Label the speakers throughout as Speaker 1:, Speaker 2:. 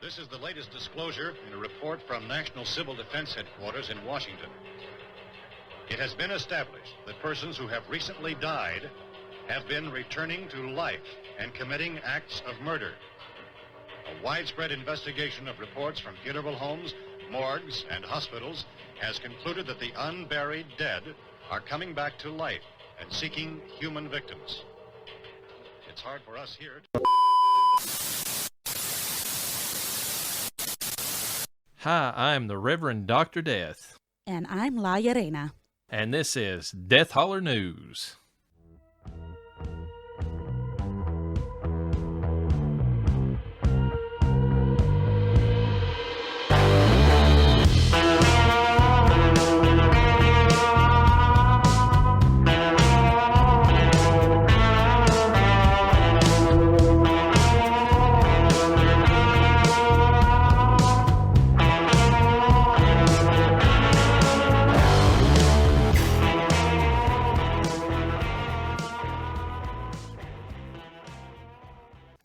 Speaker 1: This is the latest disclosure in a report from National Civil Defense Headquarters in Washington. It has been established that persons who have recently died have been returning to life and committing acts of murder. A widespread investigation of reports from funeral homes, morgues, and hospitals has concluded that the unburied dead are coming back to life and seeking human victims. It's hard for us here to...
Speaker 2: Hi, I'm the Reverend Dr. Death.
Speaker 3: And I'm La Llareyna.
Speaker 2: And this is Death Holler News.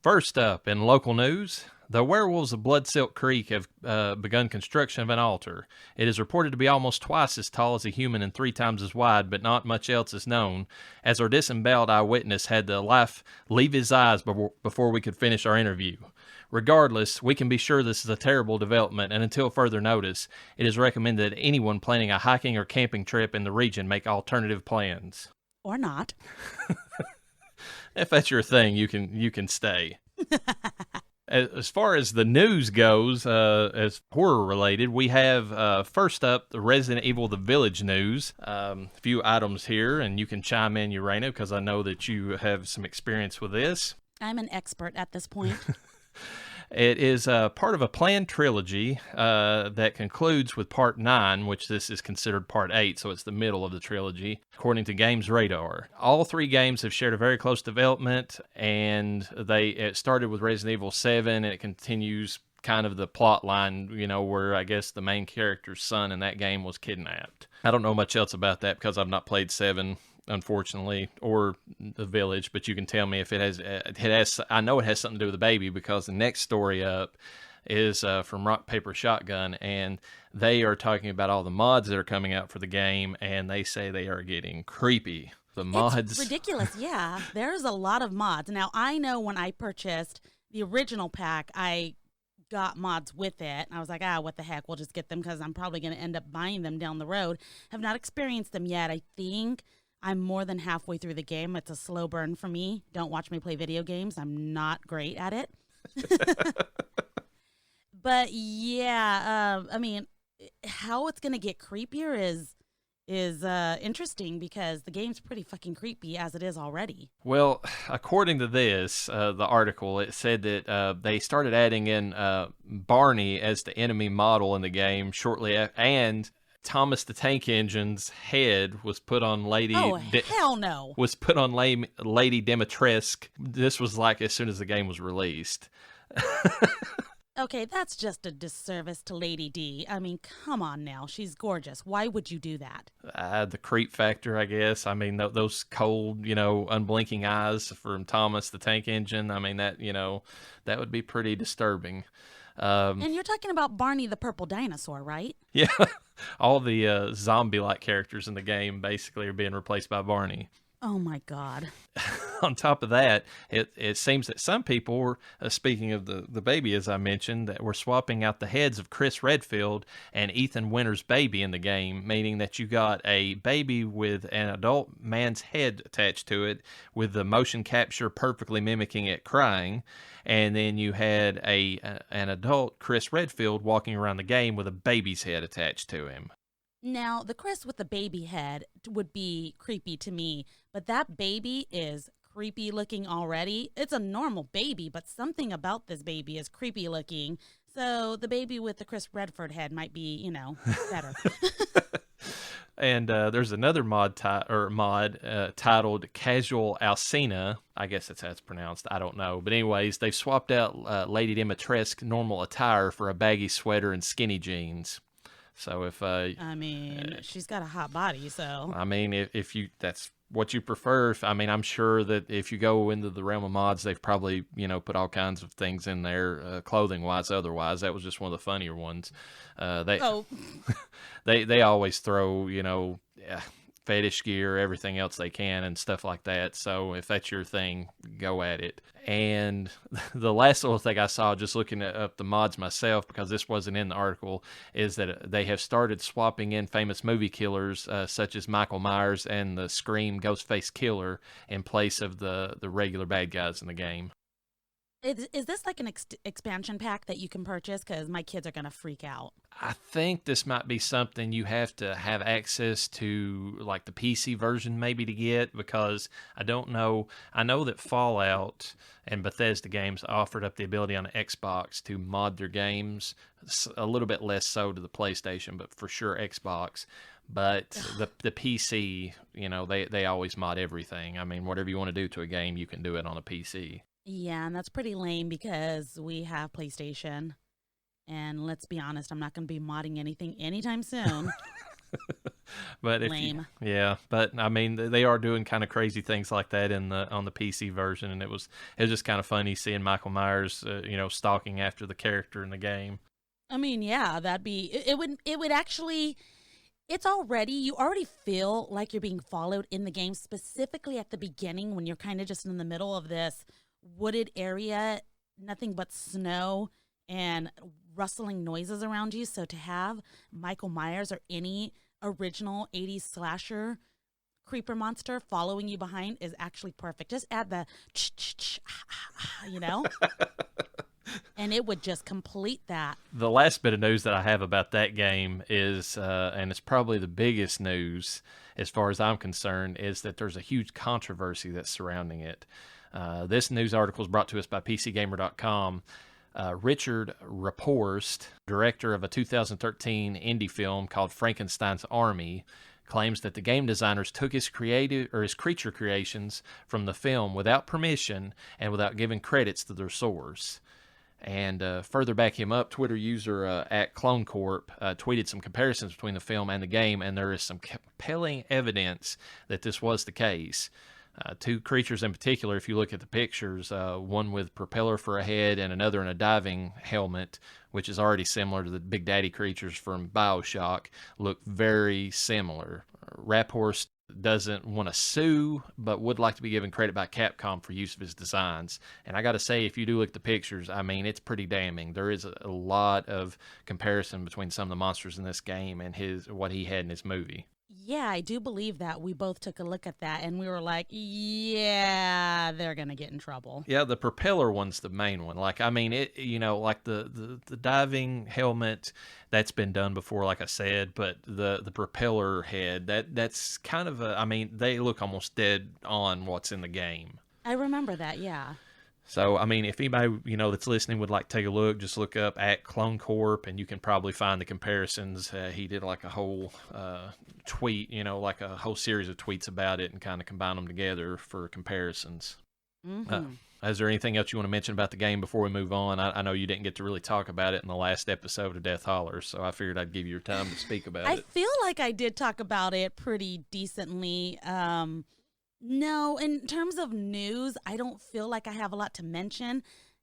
Speaker 2: First up, in local news, the werewolves of Blood Silk Creek have begun construction of an altar. It is reported to be almost twice as tall as a human and 3 times as wide, but not much else is known, as our disemboweled eyewitness had the life leave his eyes before we could finish our interview. Regardless, we can be sure this is a terrible development, and until further notice, it is recommended that anyone planning a hiking or camping trip in the region make alternative plans.
Speaker 3: Or not.
Speaker 2: If that's your thing, you can stay. As far as the news goes, as horror related, we have first up the Resident Evil The Village news. A few items here, and you can chime in, Llareyna, because I know that you have some experience with this.
Speaker 3: I'm an expert at this point.
Speaker 2: It is part of a planned trilogy that concludes with Part 9, which this is considered Part 8, so it's the middle of the trilogy, according to Games Radar. All 3 games have shared a very close development, and it started with Resident Evil 7, and it continues kind of the plot line, where I guess the main character's son in that game was kidnapped. I don't know much else about that because I've not played 7. Unfortunately, or The Village, but you can tell me if it has. I know it has something to do with the baby because the next story up is from Rock Paper Shotgun, and they are talking about all the mods that are coming out for the game, and they say they are getting creepy. The mods,
Speaker 3: it's ridiculous. Yeah, there's a lot of mods. Now I know when I purchased the original pack, I got mods with it. I was like, what the heck? We'll just get them because I'm probably going to end up buying them down the road. Have not experienced them yet. I think I'm more than halfway through the game. It's a slow burn for me. Don't watch me play video games. I'm not great at it. But yeah, I mean, how it's going to get creepier is interesting because the game's pretty fucking creepy as it is already.
Speaker 2: Well, according to this, the article, it said that they started adding in Barney as the enemy model in the game shortly and Thomas the Tank Engine's head was put on Lady...
Speaker 3: Oh, hell no.
Speaker 2: Was put on Lady Dimitrescu. This was like as soon as the game was released.
Speaker 3: Okay, that's just a disservice to Lady D. I mean, come on now. She's gorgeous. Why would you do that?
Speaker 2: The creep factor, I guess. I mean, those cold, unblinking eyes from Thomas the Tank Engine. I mean, that would be pretty disturbing.
Speaker 3: And you're talking about Barney the Purple Dinosaur, right?
Speaker 2: Yeah. All the zombie-like characters in the game basically are being replaced by Barney.
Speaker 3: Oh, my God.
Speaker 2: On top of that, it seems that some people were, speaking of the baby, as I mentioned, that were swapping out the heads of Chris Redfield and Ethan Winter's baby in the game, meaning that you got a baby with an adult man's head attached to it with the motion capture perfectly mimicking it crying, and then you had an adult Chris Redfield walking around the game with a baby's head attached to him.
Speaker 3: Now, the Chris with the baby head would be creepy to me, but that baby is creepy looking already. It's a normal baby, but something about this baby is creepy looking. So the baby with the Chris Redford head might be, better.
Speaker 2: And there's another mod titled Casual Alcina. I guess that's how it's pronounced. I don't know. But anyways, they've swapped out Lady Dimitrescu normal attire for a baggy sweater and skinny jeans. So if
Speaker 3: she's got a hot body, so
Speaker 2: I mean, if you that's what you prefer. I mean, I'm sure that if you go into the realm of mods, they've probably, put all kinds of things in there, clothing-wise, otherwise. That was just one of the funnier ones.
Speaker 3: Oh,
Speaker 2: They always throw, fetish gear, everything else they can, and stuff like that. So if that's your thing, go at it. And the last little thing I saw, just looking up the mods myself, because this wasn't in the article, is that they have started swapping in famous movie killers, such as Michael Myers and the Scream Ghostface Killer, in place of the regular bad guys in the game.
Speaker 3: is this like an expansion pack that you can purchase? Because my kids are going to freak out.
Speaker 2: I think this might be something you have to have access to, like the PC version maybe to get, because I don't know. I know that Fallout and Bethesda games offered up the ability on the Xbox to mod their games, a little bit less so to the PlayStation, but for sure Xbox. But the PC, they always mod everything. I mean, whatever you want to do to a game, you can do it on a PC.
Speaker 3: Yeah, and that's pretty lame because we have PlayStation. And let's be honest, I'm not going to be modding anything anytime soon.
Speaker 2: But
Speaker 3: lame.
Speaker 2: But I mean, they are doing kind of crazy things like that on the PC version, and it was just kind of funny seeing Michael Myers, stalking after the character in the game.
Speaker 3: I mean, yeah, it would actually. You already feel like you're being followed in the game, specifically at the beginning when you're kind of just in the middle of this wooded area, nothing but snow and rustling noises around you. So to have Michael Myers or any original 80s slasher creeper monster following you behind is actually perfect. Just add the and it would just complete that.
Speaker 2: The last bit of news that I have about that game is, and it's probably the biggest news as far as I'm concerned, is that there's a huge controversy that's surrounding it. This news article is brought to us by PCGamer.com. Richard Raporst, director of a 2013 indie film called Frankenstein's Army, claims that the game designers took his creature creations from the film without permission and without giving credits to their source. And further back him up, Twitter user @CloneCorp tweeted some comparisons between the film and the game, and there is some compelling evidence that this was the case. Two creatures in particular, if you look at the pictures, one with propeller for a head and another in a diving helmet, which is already similar to the Big Daddy creatures from BioShock, look very similar. Raphorst doesn't want to sue, but would like to be given credit by Capcom for use of his designs. And I got to say, if you do look at the pictures, I mean, it's pretty damning. There is a lot of comparison between some of the monsters in this game and what he had in his movie.
Speaker 3: Yeah, I do believe that. We both took a look at that, and we were like, yeah, they're going to get in trouble.
Speaker 2: Yeah, the propeller one's the main one. Like, I mean, like the diving helmet, that's been done before, like I said, but the propeller head, that's kind of they look almost dead on what's in the game.
Speaker 3: I remember that, yeah.
Speaker 2: So, I mean, if anybody, that's listening would like to take a look, just look up @CloneCorp, and you can probably find the comparisons. He did like a whole tweet, like a whole series of tweets about it and kind of combine them together for comparisons.
Speaker 3: Mm-hmm.
Speaker 2: Is there anything else you want to mention about the game before we move on? I know you didn't get to really talk about it in the last episode of Death Holler, so I figured I'd give you your time to speak about it.
Speaker 3: I feel like I did talk about it pretty decently. No, in terms of news, I don't feel like I have a lot to mention.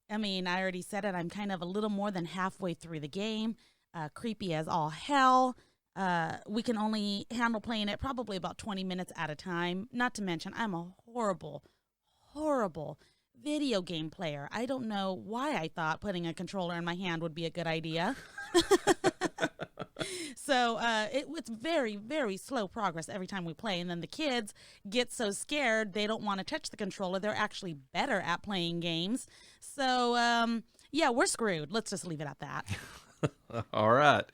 Speaker 3: I mean, I already said it. I'm kind of a little more than halfway through the game. Creepy as all hell. We can only handle playing it probably about 20 minutes at a time. Not to mention, I'm a horrible, horrible video game player. I don't know why I thought putting a controller in my hand would be a good idea. So it's very, very slow progress every time we play. And then the kids get so scared they don't want to touch the controller. They're actually better at playing games. So, yeah, we're screwed. Let's just leave it at that.
Speaker 2: All right.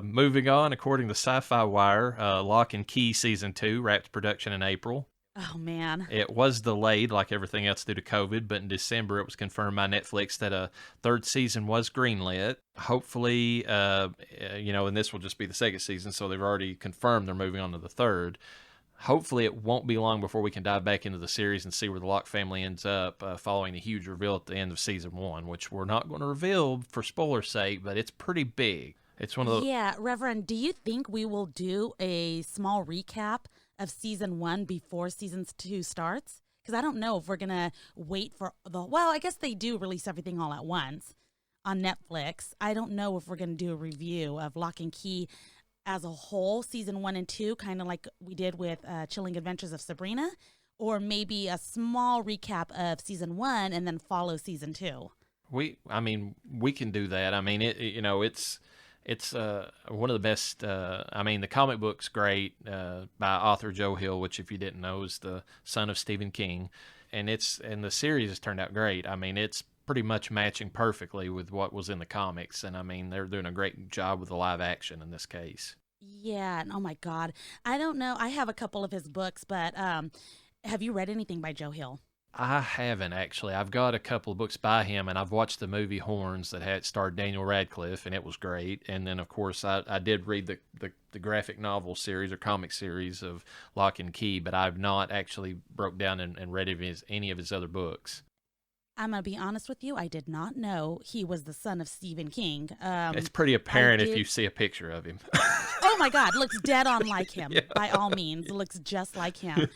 Speaker 2: Moving on, according to Sci-Fi Wire, Lock and Key Season 2 wrapped production in April.
Speaker 3: Oh, man.
Speaker 2: It was delayed like everything else due to COVID, but in December it was confirmed by Netflix that a third season was greenlit. Hopefully, and this will just be the second season, so they've already confirmed they're moving on to the third. Hopefully it won't be long before we can dive back into the series and see where the Locke family ends up following the huge reveal at the end of season 1, which we're not going to reveal for spoiler's sake, but it's pretty big. It's one of those.
Speaker 3: Yeah, Reverend, do you think we will do a small recap of season 1 before season 2 starts? Because I don't know if we're going to wait for I guess they do release everything all at once on Netflix. I don't know if we're going to do a review of Lock and Key as a whole, season 1 and 2, kind of like we did with Chilling Adventures of Sabrina, or maybe a small recap of season 1 and then follow season 2.
Speaker 2: We can do that. I mean, it's one of the best. The comic book's great by author Joe Hill, which, if you didn't know, is the son of Stephen King, and the series has turned out great. I mean, it's pretty much matching perfectly with what was in the comics, and I mean, they're doing a great job with the live action in this case.
Speaker 3: Yeah, and oh my God, I don't know. I have a couple of his books, but have you read anything by Joe Hill?
Speaker 2: I haven't, actually. I've got a couple of books by him, and I've watched the movie Horns that had starred Daniel Radcliffe, and it was great. And then, of course, I did read the graphic novel series or comic series of Lock and Key, but I've not actually broke down and read any of his other books.
Speaker 3: I'm going to be honest with you. I did not know he was the son of Stephen King.
Speaker 2: It's pretty apparent if you see a picture of him.
Speaker 3: Oh, my God. Looks dead on like him,
Speaker 2: Yeah.
Speaker 3: by all means. Looks just like him.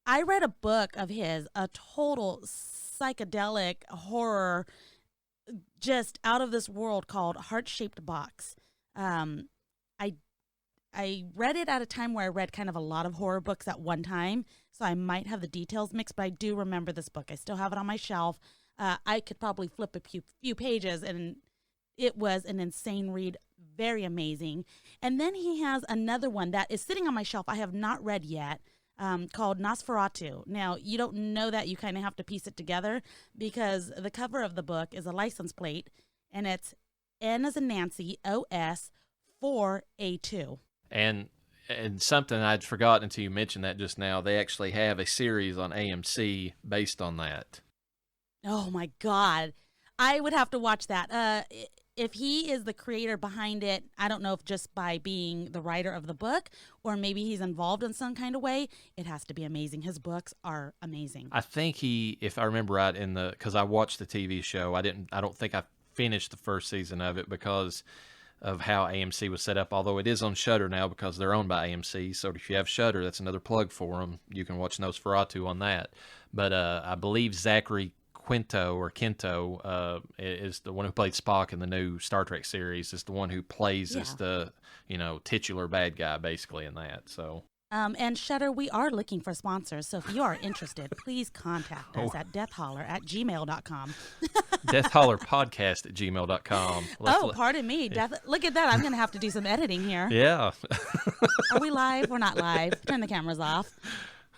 Speaker 3: I read a book of his, a total psychedelic horror, just out of this world, called Heart-Shaped Box. I read it at a time where I read kind of a lot of horror books at one time, so I might have the details mixed, but I do remember this book. I still have it on my shelf. I could probably flip a few pages, and it was an insane read, very amazing. And then he has another one that is sitting on my shelf I have not read yet, called Nosferatu. Now, you don't know that. You kind of have to piece it together, because the cover of the book is a license plate, and it's N as in Nancy, OS 4A2.
Speaker 2: And something I'd forgotten until you mentioned that just now, they actually have a series on AMC based on that.
Speaker 3: Oh, my God. I would have to watch that. If he is the creator behind it, I don't know if just by being the writer of the book, or maybe he's involved in some kind of way, it has to be amazing. His books are amazing.
Speaker 2: I think if I remember right, because I watched the TV show, I don't think I finished the first season of it because of how AMC was set up, although it is on Shudder now because they're owned by AMC. So if you have Shudder, that's another plug for them. You can watch Nosferatu on that. But I believe Zachary Quinto is the one who played Spock in the new Star Trek series, is the one who plays as the titular bad guy basically in that. So
Speaker 3: and Shudder, we are looking for sponsors, so if you are interested, please contact us at deathholler@gmail.com.
Speaker 2: deathhollerpodcast@gmail.com.
Speaker 3: Pardon me. Look at that. I'm going to have to do some editing here.
Speaker 2: Yeah.
Speaker 3: Are we live? We're not live. Turn the cameras off.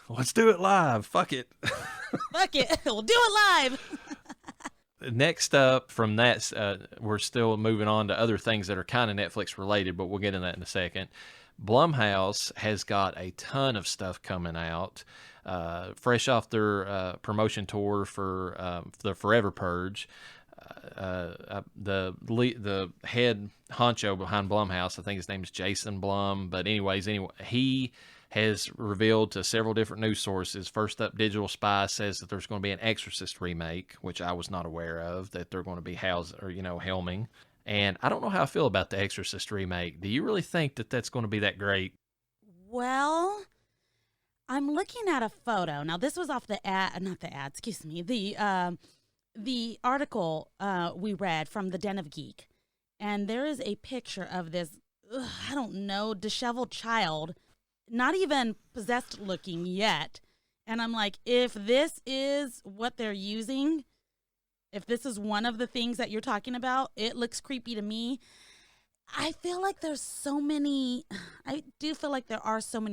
Speaker 2: Let's do it live. Fuck it.
Speaker 3: Fuck it. We'll do it live.
Speaker 2: Next up from that, we're still moving on to other things that are kind of Netflix related, but we'll get into that in a second. Blumhouse has got a ton of stuff coming out, fresh off their promotion tour for the Forever Purge. The head honcho behind Blumhouse, I think his name is Jason Blum, but anyway, he has revealed to several different news sources. First up, Digital Spy says that there's going to be an Exorcist remake, which I was not aware of, that they're going to be helming. And I don't know how I feel about the Exorcist remake. Do you really think that that's going to be that great?
Speaker 3: Well, I'm looking at a photo. Now, this was off the article we read from the Den of Geek. And there is a picture of this, disheveled child, not even possessed looking yet. And I'm like, if this is what they're using, if this is one of the things that you're talking about, it looks creepy to me. I do feel like there are so many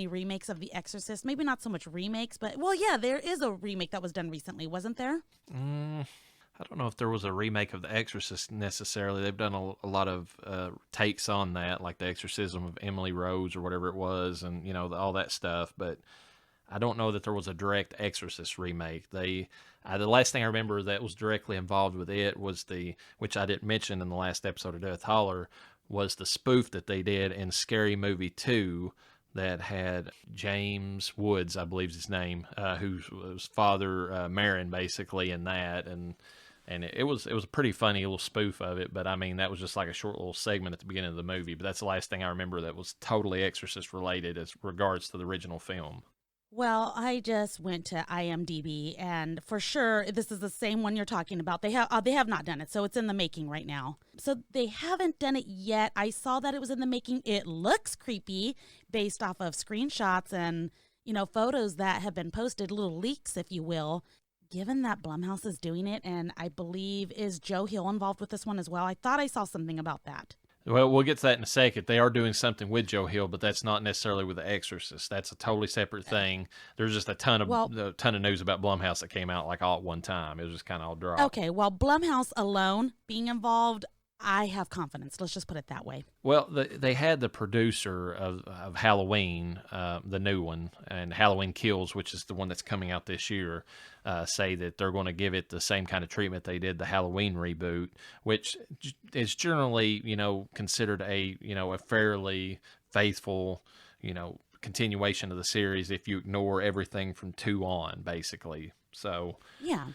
Speaker 3: remakes of The Exorcist. Maybe not so much remakes, but, there is a remake that was done recently, wasn't there?
Speaker 2: I don't know if there was a remake of The Exorcist necessarily. They've done a lot of takes on that, like The Exorcism of Emily Rose or whatever it was, and, all that stuff, but I don't know that there was a direct Exorcist remake. The last thing I remember that was directly involved with it was which I didn't mention in the last episode of Death Holler, was the spoof that they did in Scary Movie 2 that had James Woods, I believe is his name, who was Father Marin basically in that, and And it was a pretty funny little spoof of it, but I mean, that was just like a short little segment at the beginning of the movie. But that's the last thing I remember that was totally Exorcist related as regards to the original film.
Speaker 3: Well, I just went to IMDb, and for sure, this is the same one you're talking about. They have not done it, so it's in the making right now. So they haven't done it yet. I saw that it was in the making. It looks creepy based off of screenshots and photos that have been posted, little leaks, if you will. Given that Blumhouse is doing it, and I believe, is Joe Hill involved with this one as well? I thought I saw something about that.
Speaker 2: Well, we'll get to that in a second. They are doing something with Joe Hill, but that's not necessarily with The Exorcist. That's a totally separate thing. There's just a ton of news about Blumhouse that came out like all at one time. It was just kind of all dropped.
Speaker 3: Okay, well, Blumhouse alone being involved, I have confidence. Let's just put it that way.
Speaker 2: Well, they had the producer of Halloween, the new one, and Halloween Kills, which is the one that's coming out this year, say that they're going to give it the same kind of treatment they did the Halloween reboot, which is generally, considered a fairly faithful, continuation of the series if you ignore everything from 2 on, basically. So,
Speaker 3: yeah.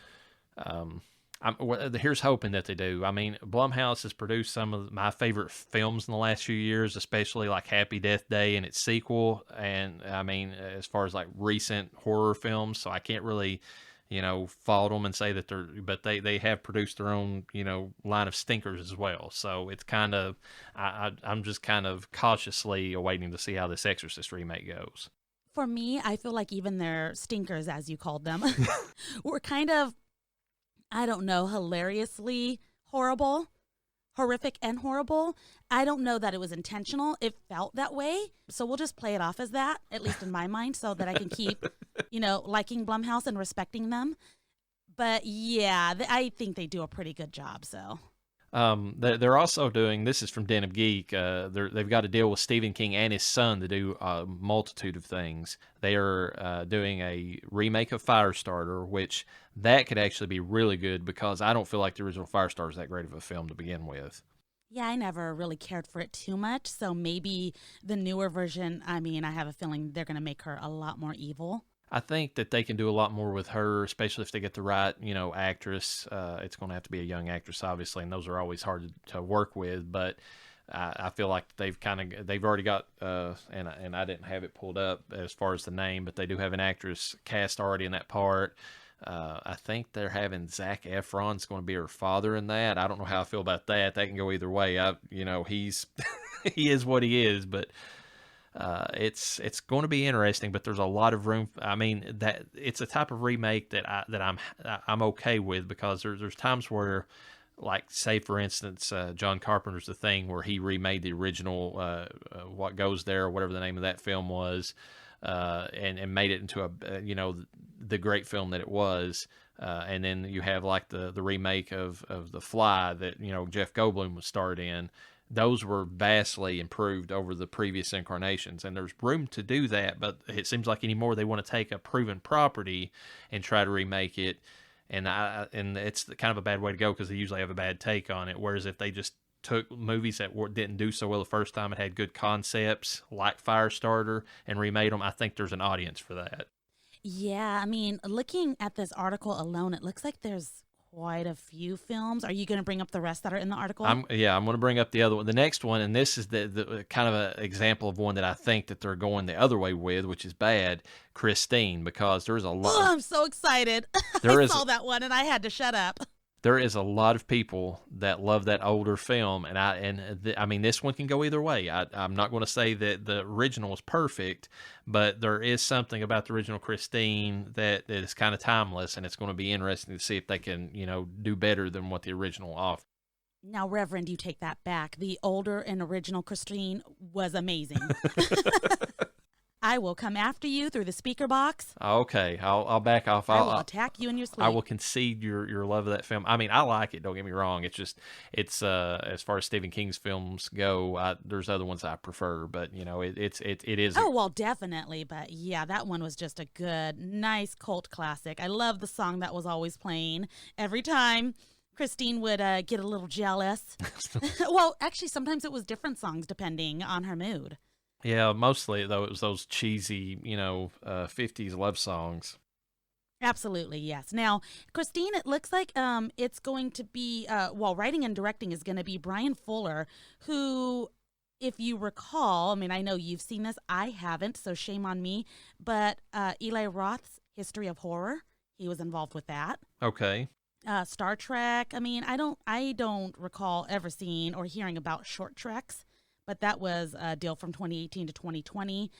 Speaker 2: Here's hoping that they do. I mean, Blumhouse has produced some of my favorite films in the last few years, especially like Happy Death Day and its sequel. And I mean, as far as like recent horror films, so I can't really, fault them and say that but they have produced their own, line of stinkers as well. So it's kind of, I'm just kind of cautiously awaiting to see how this Exorcist remake goes.
Speaker 3: For me, I feel like even their stinkers, as you called them, were kind of, I don't know, hilariously horrific and horrible. I don't know that it was intentional. It felt that way. So we'll just play it off as that, at least in my mind, so that I can keep, liking Blumhouse and respecting them. But yeah, I think they do a pretty good job, so.
Speaker 2: They're also doing, this is from Den of Geek, they've got a deal with Stephen King and his son to do a multitude of things. They are doing a remake of Firestarter, which that could actually be really good because I don't feel like the original Firestarter is that great of a film to begin with.
Speaker 3: Yeah, I never really cared for it too much, so maybe the newer version, I have a feeling they're going to make her a lot more evil.
Speaker 2: I think that they can do a lot more with her, especially if they get the right, actress. It's going to have to be a young actress, obviously, and those are always hard to work with. But I feel like they've already got, and I didn't have it pulled up as far as the name, but they do have an actress cast already in that part. I think they're having Zac Efron's going to be her father in that. I don't know how I feel about that. That can go either way. He's he is what he is, but. It's going to be interesting, but there's a lot of room. I mean, that it's a type of remake that I'm okay with because there's times where, like, say for instance, John Carpenter's The Thing, where he remade the original What Goes There, or whatever the name of that film was, and made it into the great film that it was. And then you have like the remake of The Fly that Jeff Goldblum was starred in. Those were vastly improved over the previous incarnations, and there's room to do that, but it seems like anymore they want to take a proven property and try to remake it, and it's kind of a bad way to go because they usually have a bad take on it, whereas if they just took movies that didn't do so well the first time and had good concepts like Firestarter and remade them, I think there's an audience for that.
Speaker 3: Yeah, looking at this article alone, it looks like there's quite a few films. Are you going to bring up the rest that are in the article?
Speaker 2: I'm going to bring up the other one. The next one, and this is the kind of an example of one that I think that they're going the other way with, which is bad, Christine, because there's a lot.
Speaker 3: Oh, I'm so excited. I saw that one and I had to shut up.
Speaker 2: There is a lot of people that love that older film, and this one can go either way. I'm not going to say that the original is perfect, but there is something about the original Christine that is kind of timeless, and it's going to be interesting to see if they can, do better than what the original offered.
Speaker 3: Now, Reverend, you take that back. The older and original Christine was amazing. I will come after you through the speaker box.
Speaker 2: Okay, I'll back off.
Speaker 3: I will attack you in your sleep.
Speaker 2: I will concede your love of that film. I like it. Don't get me wrong. It's just as far as Stephen King's films go, there's other ones I prefer, but it is.
Speaker 3: Oh well, definitely. But yeah, that one was just a good, nice cult classic. I love the song that was always playing every time Christine would get a little jealous. Well, actually, sometimes it was different songs depending on her mood.
Speaker 2: Yeah, mostly, though, it was those cheesy, 50s love songs.
Speaker 3: Absolutely, yes. Now, Christine, it looks like it's going to be, writing and directing is going to be Brian Fuller, who, if you recall, I mean, I know you've seen this, I haven't, so shame on me, but Eli Roth's History of Horror, he was involved with that.
Speaker 2: Okay.
Speaker 3: Star Trek, I mean, I don't recall ever seeing or hearing about short treks, but that was a deal from 2018 to 2020.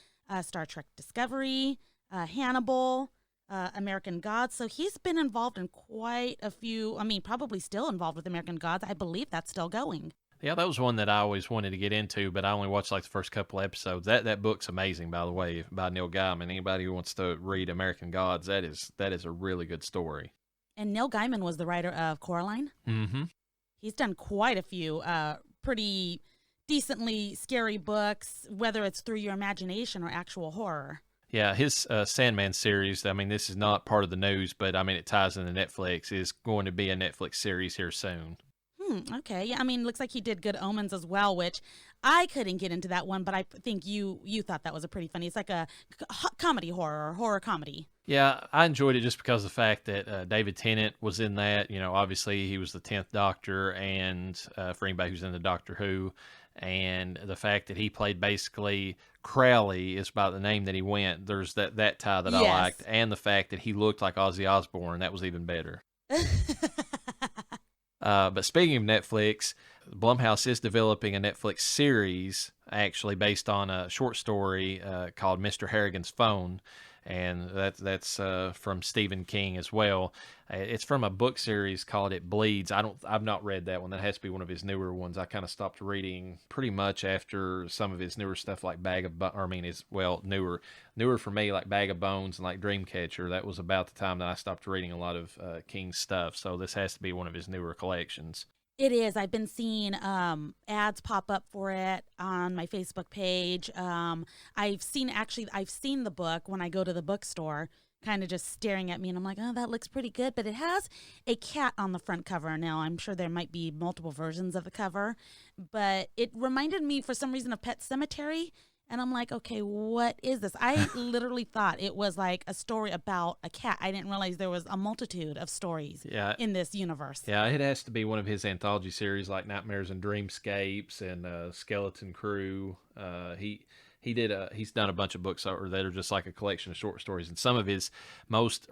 Speaker 3: Star Trek Discovery, Hannibal, American Gods. So he's been involved in quite a few, I mean, probably still involved with American Gods. I believe that's still going.
Speaker 2: Yeah, that was one that I always wanted to get into, but I only watched like the first couple episodes. That book's amazing, by the way, by Neil Gaiman. Anybody who wants to read American Gods, that is a really good story.
Speaker 3: And Neil Gaiman was the writer of Coraline.
Speaker 2: Mm-hmm.
Speaker 3: He's done quite a few pretty decently scary books, whether it's through your imagination or actual horror.
Speaker 2: Yeah, his Sandman series, I mean, this is not part of the news, but I mean, it ties into Netflix, is going to be a Netflix series here soon.
Speaker 3: Okay. Yeah, I mean, looks like he did Good Omens as well, which I couldn't get into that one, but I think you thought that was a pretty funny. It's like a comedy horror comedy.
Speaker 2: Yeah, I enjoyed it just because of the fact that David Tennant was in that. You know, obviously he was the 10th Doctor, and for anybody who's into Doctor Who, and the fact that he played basically Crowley is about the name that he went. There's that tie that I
Speaker 3: Yes.
Speaker 2: liked, and the fact that he looked like Ozzy Osbourne, that was even better. But speaking of Netflix, Blumhouse is developing a Netflix series actually based on a short story called Mr. Harrigan's Phone, and that's from Stephen King as well. It's from a book series called It Bleeds. I've not read that one. That has to be one of his newer ones. I kind of stopped reading pretty much after some of his newer stuff like newer for me, like Bag of Bones and like Dreamcatcher. That was about the time that I stopped reading a lot of King's stuff. So this has to be one of his newer collections.
Speaker 3: It is. I've been seeing ads pop up for it on my Facebook page. I've seen the book when I go to the bookstore, kind of just staring at me, and I'm like, oh, that looks pretty good. But it has a cat on the front cover. Now, I'm sure there might be multiple versions of the cover, but it reminded me for some reason of Pet Sematary. And I'm like, okay, what is this? I literally thought it was like a story about a cat. I didn't realize there was a multitude of stories in this universe.
Speaker 2: Yeah, it has to be one of his anthology series like Nightmares and Dreamscapes and Skeleton Crew. He's done a bunch of books that are just like a collection of short stories, and some of his most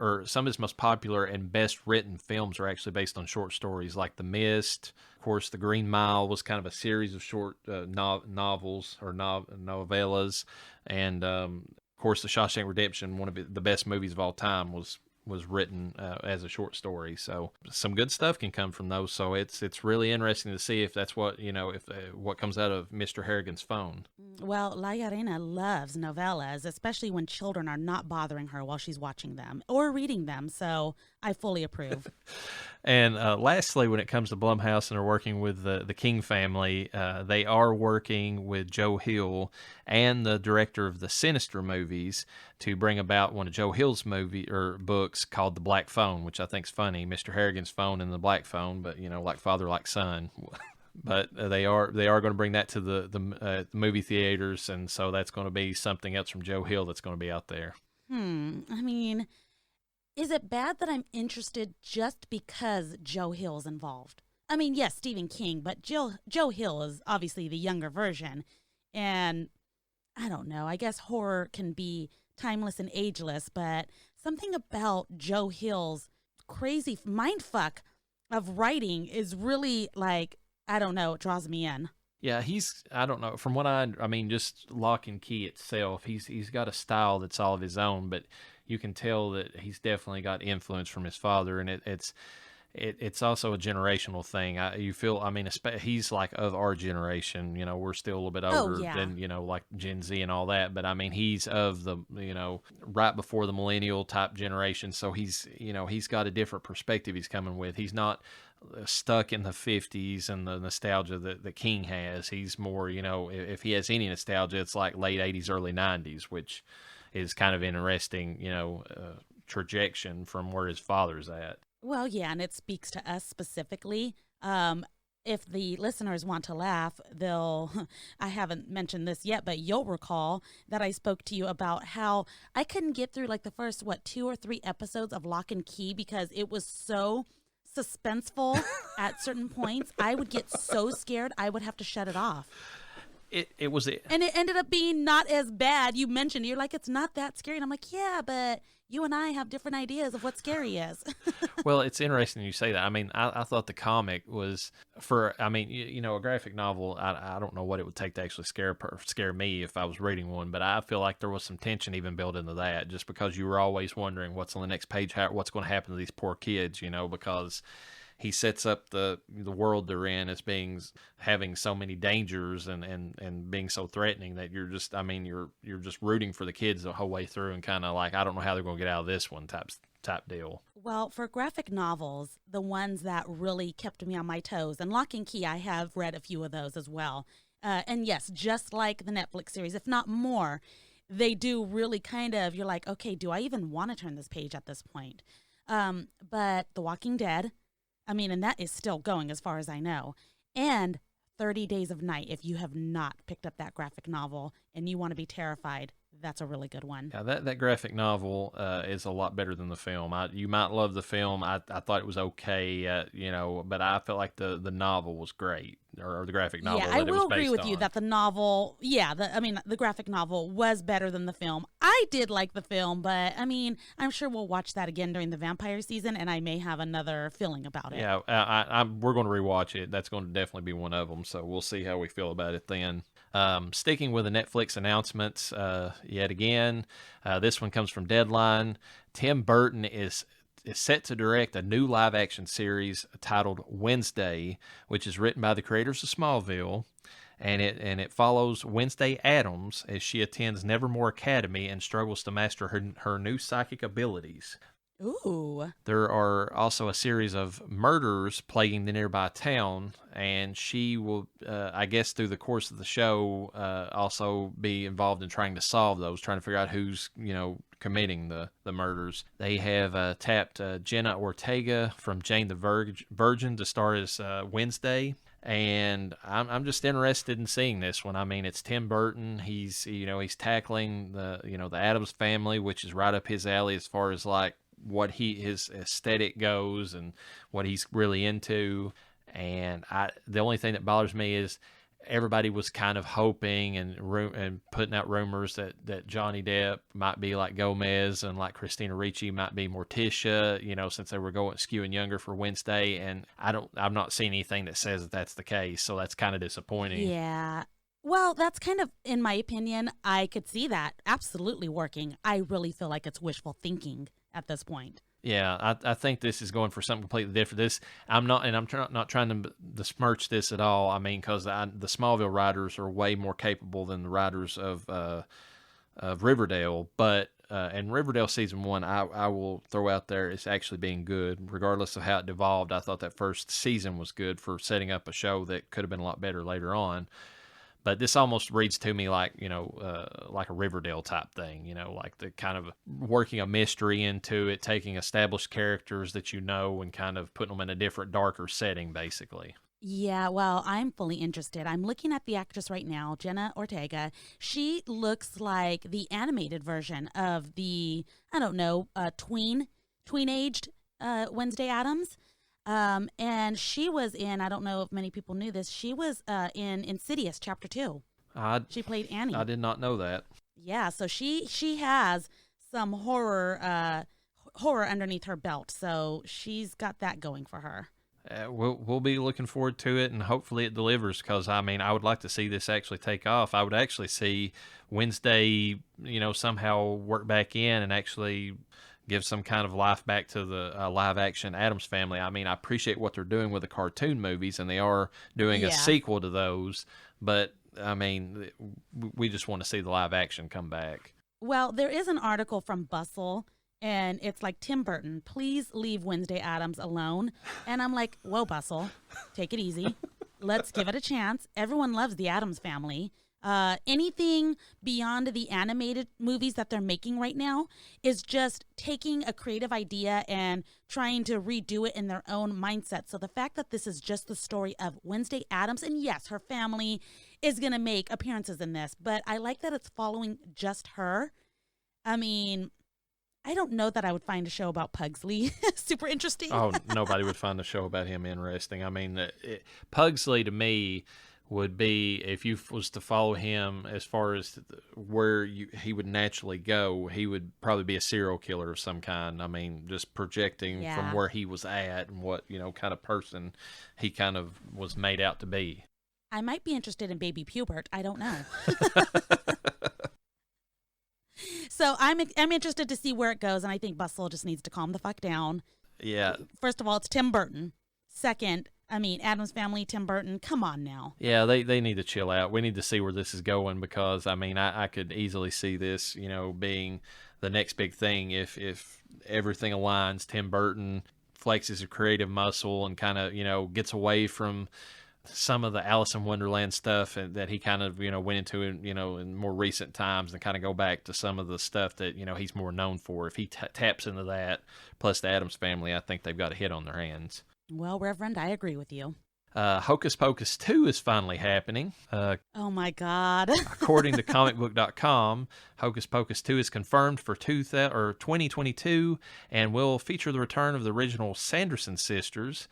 Speaker 2: popular and best written films are actually based on short stories, like The Mist. Of course, The Green Mile was kind of a series of short novels or novellas, and of course, The Shawshank Redemption, one of the best movies of all time, was written as a short story. So some good stuff can come from those. So it's really interesting to see if that's what, what comes out of Mr. Harrigan's Phone.
Speaker 3: Well, La Llareyna loves novellas, especially when children are not bothering her while she's watching them or reading them. So I fully approve.
Speaker 2: And lastly, when it comes to Blumhouse and are working with the King family, they are working with Joe Hill and the director of the Sinister movies to bring about one of Joe Hill's books called The Black Phone, which I think is funny. Mr. Harrigan's Phone and The Black Phone, but like father, like son. But they are going to bring that to the movie theaters, and so that's going to be something else from Joe Hill that's going to be out there.
Speaker 3: I mean, is it bad that I'm interested just because Joe Hill's involved? I mean, yes, Stephen King, but Joe Hill is obviously the younger version, and I don't know. I guess horror can be timeless and ageless, but something about Joe Hill's crazy mindfuck of writing is really like, I don't know, it draws me in.
Speaker 2: Yeah, I don't know, from what I mean, just Lock and Key itself, he's got a style that's all of his own, but you can tell that he's definitely got influence from his father, and it's also a generational thing. He's like of our generation, we're still a little bit older than, like Gen Z and all that, but I mean, he's of the, right before the millennial type generation, so he's got a different perspective he's coming with. He's not stuck in the 50s and the nostalgia that the King has. He's more, if he has any nostalgia, it's like late 80s, early 90s, which is kind of interesting, trajectory from where his father's at.
Speaker 3: Well, yeah, and it speaks to us specifically. if the listeners want to laugh, I haven't mentioned this yet, but you'll recall that I spoke to you about how I couldn't get through like the first, 2 or 3 episodes of Lock and Key because it was so suspenseful at certain points. I would get so scared, I would have to shut it off.
Speaker 2: It was it.
Speaker 3: And it ended up being not as bad. You mentioned, you're like, it's not that scary. And I'm like, yeah, but you and I have different ideas of what scary is.
Speaker 2: Well, it's interesting you say that. I mean, I thought the comic was a graphic novel, I don't know what it would take to actually scare me if I was reading one, but I feel like there was some tension even built into that just because you were always wondering what's on the next page, what's going to happen to these poor kids, because he sets up the world they're in as having so many dangers and being so threatening that you're just rooting for the kids the whole way through and kind of like, I don't know how they're going to get out of this one type deal.
Speaker 3: Well, for graphic novels, the ones that really kept me on my toes, and Lock and Key, I have read a few of those as well. And yes, just like the Netflix series, if not more, they do really kind of, you're like, okay, do I even want to turn this page at this point? But The Walking Dead, and that is still going as far as I know. And 30 Days of Night, if you have not picked up that graphic novel and you want to be terrified, that's a really good one.
Speaker 2: Yeah, that graphic novel is a lot better than the film. You might love the film. I thought it was okay, but I felt like the novel was great, or the graphic novel.
Speaker 3: Yeah, I will agree with you that the novel, the graphic novel was better than the film. I did like the film, but I'm sure we'll watch that again during the vampire season, and I may have another feeling about it.
Speaker 2: Yeah, we're going to rewatch it. That's going to definitely be one of them. So we'll see how we feel about it then. Sticking with the Netflix announcements yet again, this one comes from Deadline. Tim Burton is set to direct a new live-action series titled Wednesday, which is written by the creators of Smallville, and it follows Wednesday Addams as she attends Nevermore Academy and struggles to master her new psychic abilities.
Speaker 3: Ooh.
Speaker 2: There are also a series of murders plaguing the nearby town, and she will, I guess through the course of the show, also be involved in trying to solve those, trying to figure out who's, committing the murders. They have tapped Jenna Ortega from Jane the Virgin to star as Wednesday. And I'm just interested in seeing this one. It's Tim Burton. He's tackling the Addams family, which is right up his alley as far as like what his aesthetic goes and what he's really into. And the only thing that bothers me is everybody was kind of hoping and putting out rumors that Johnny Depp might be like Gomez and like Christina Ricci might be Morticia, since they were skewing younger for Wednesday. And I've not seen anything that says that that's the case. So that's kind of disappointing.
Speaker 3: Yeah. Well, that's kind of, in my opinion, I could see that absolutely working. I really feel like it's wishful thinking at this point.
Speaker 2: Yeah, I think this is going for something completely different. I'm not trying to besmirch this at all. Because the Smallville writers are way more capable than the writers of Riverdale. But and Riverdale season 1, I will throw out there, it's actually being good, regardless of how it devolved. I thought that first season was good for setting up a show that could have been a lot better later on. But this almost reads to me like, like a Riverdale type thing, like the kind of working a mystery into it, taking established characters that and kind of putting them in a different, darker setting, basically.
Speaker 3: Yeah, well, I'm fully interested. I'm looking at the actress right now, Jenna Ortega. She looks like the animated version of the, tween-aged Wednesday Addams. And she was in, I don't know if many people knew this, she was in Insidious Chapter 2. She played Annie.
Speaker 2: I did not know that.
Speaker 3: Yeah, so she has some horror underneath her belt, so she's got that going for her.
Speaker 2: We'll be looking forward to it, and hopefully it delivers, because, I would like to see this actually take off. I would actually see Wednesday, somehow work back in and actually give some kind of life back to the live-action Addams family. I appreciate what they're doing with the cartoon movies, and they are doing a sequel to those. But, we just want to see the live-action come back.
Speaker 3: Well, there is an article from Bustle, and it's like, Tim Burton, please leave Wednesday Addams alone. And I'm like, whoa, Bustle, take it easy. Let's give it a chance. Everyone loves the Addams family. Anything beyond the animated movies that they're making right now is just taking a creative idea and trying to redo it in their own mindset. So the fact that this is just the story of Wednesday Addams, and yes, her family is going to make appearances in this, but I like that it's following just her. I mean, I don't know that I would find a show about Pugsley super interesting.
Speaker 2: Oh, nobody would find a show about him interesting. I mean, Pugsley to me would be, if you was to follow him as far as where he would naturally go, he would probably be a serial killer of some kind. I mean, just projecting from where he was at and what, kind of person he kind of was made out to be.
Speaker 3: I might be interested in Baby Pubert. I don't know. So I'm interested to see where it goes, and I think Bustle just needs to calm the fuck down.
Speaker 2: Yeah.
Speaker 3: First of all, it's Tim Burton. Second, Addams Family, Tim Burton, come on now.
Speaker 2: Yeah, they need to chill out. We need to see where this is going because, I could easily see this, being the next big thing if everything aligns. Tim Burton flexes his creative muscle and kind of, gets away from some of the Alice in Wonderland stuff that he kind of, went into, in more recent times and kind of go back to some of the stuff that, he's more known for. If he taps into that, plus the Addams Family, I think they've got a hit on their hands.
Speaker 3: Well, Reverend, I agree with you.
Speaker 2: Hocus Pocus 2 is finally happening.
Speaker 3: Oh, my God.
Speaker 2: According to comicbook.com, Hocus Pocus 2 is confirmed for 2022 and will feature the return of the original Sanderson sisters.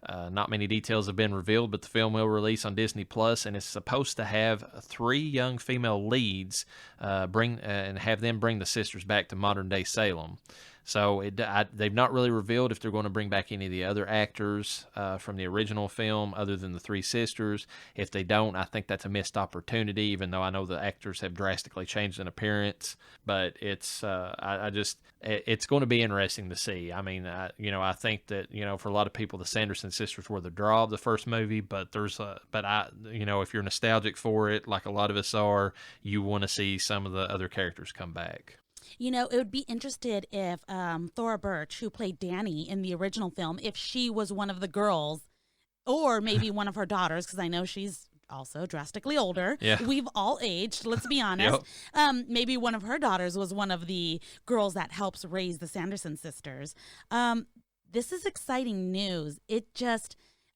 Speaker 2: Not many details have been revealed, but the film will release on Disney Plus, and it's supposed to have 3 young female leads and have them bring the sisters back to modern-day Salem. So they've not really revealed if they're going to bring back any of the other actors from the original film other than the 3 sisters. If they don't, I think that's a missed opportunity, even though I know the actors have drastically changed in appearance. But it's it's going to be interesting to see. I mean, I think that, for a lot of people, the Sanderson sisters were the draw of the first movie, but if you're nostalgic for it, like a lot of us are, you want to see some of the other characters come back.
Speaker 3: It would be interested if Thora Birch, who played Danny in the original film, if she was one of the girls or maybe one of her daughters, because I know she's also drastically older.
Speaker 2: Yeah.
Speaker 3: We've all aged, let's be honest.
Speaker 2: Yep.
Speaker 3: Maybe one of her daughters was one of the girls that helps raise the Sanderson sisters. This is exciting news.